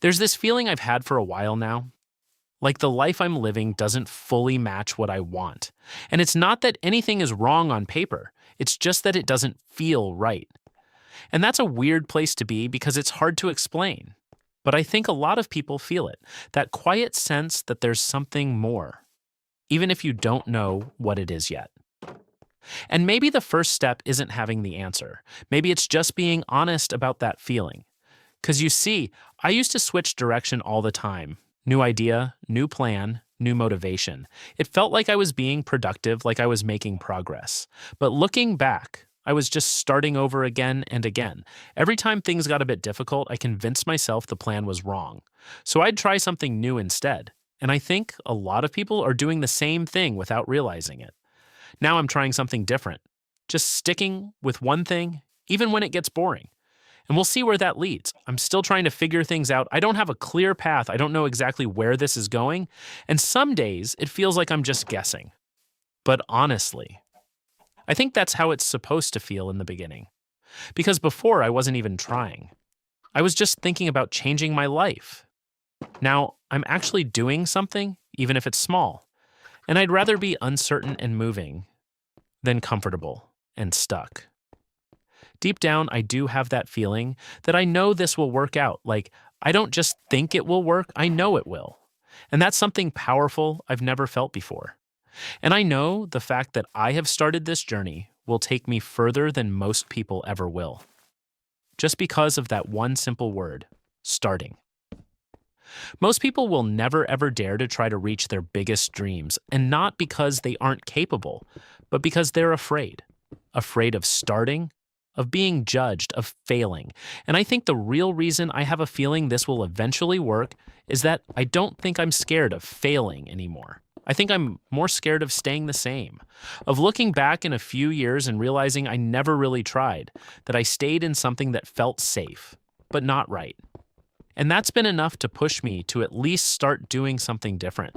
There's this feeling I've had for a while now, like the life I'm living doesn't fully match what I want. And it's not that anything is wrong on paper, it's just that it doesn't feel right. And that's a weird place to be because it's hard to explain. But I think a lot of people feel it, that quiet sense that there's something more, even if you don't know what it is yet. And maybe the first step isn't having the answer. Maybe it's just being honest about that feeling. Because you see, I used to switch direction all the time. New idea, new plan, new motivation. It felt like I was being productive, like I was making progress. But looking back, I was just starting over again and again. Every time things got a bit difficult, I convinced myself the plan was wrong. So I'd try something new instead. And I think a lot of people are doing the same thing without realizing it. Now I'm trying something different, just sticking with one thing, even when it gets boring. And we'll see where that leads. I'm still trying to figure things out. I don't have a clear path. I don't know exactly where this is going. And some days it feels like I'm just guessing. But honestly, I think that's how it's supposed to feel in the beginning. Because before I wasn't even trying. I was just thinking about changing my life. Now I'm actually doing something, even if it's small. And I'd rather be uncertain and moving than comfortable and stuck. Deep down, I do have that feeling that I know this will work out. Like, I don't just think it will work, I know it will. And that's something powerful I've never felt before. And I know the fact that I have started this journey will take me further than most people ever will. Just because of that one simple word, starting. Most people will never ever dare to try to reach their biggest dreams, and not because they aren't capable, but because they're afraid. Afraid of starting, of being judged, of failing. And I think the real reason I have a feeling this will eventually work is that I don't think I'm scared of failing anymore. I think I'm more scared of staying the same, of looking back in a few years and realizing I never really tried, that I stayed in something that felt safe, but not right. And that's been enough to push me to at least start doing something different.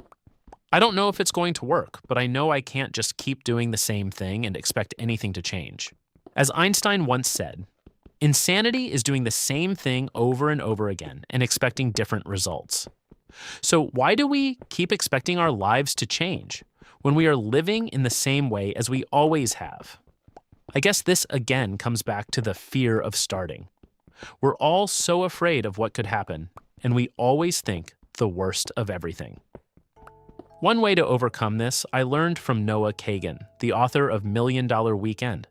I don't know if it's going to work, but I know I can't just keep doing the same thing and expect anything to change. As Einstein once said, insanity is doing the same thing over and over again and expecting different results. So why do we keep expecting our lives to change when we are living in the same way as we always have? I guess this again comes back to the fear of starting. We're all so afraid of what could happen, and we always think the worst of everything. One way to overcome this I learned from Noah Kagan, the author of $1 Million Weekend.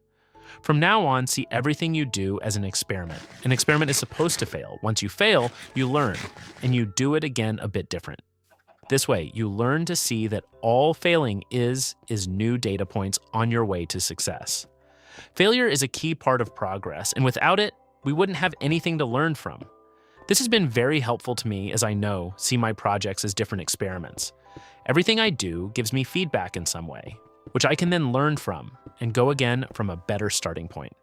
From now on, see everything you do as an experiment. An experiment is supposed to fail. Once you fail, you learn, and you do it again a bit different. This way, you learn to see that all failing is new data points on your way to success. Failure is a key part of progress, and without it, we wouldn't have anything to learn from. This has been very helpful to me as I see my projects as different experiments. Everything I do gives me feedback in some way, which I can then learn from and go again from a better starting point.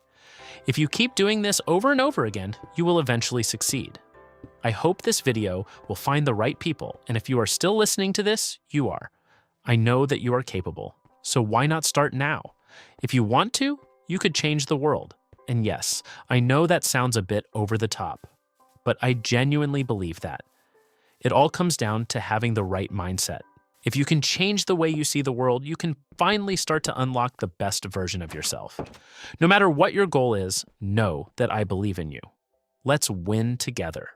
If you keep doing this over and over again, you will eventually succeed. I hope this video will find the right people, and if you are still listening to this, you are. I know that you are capable, so why not start now? If you want to, you could change the world. And yes, I know that sounds a bit over the top, but I genuinely believe that. It all comes down to having the right mindset. If you can change the way you see the world, you can finally start to unlock the best version of yourself. No matter what your goal is, know that I believe in you. Let's win together.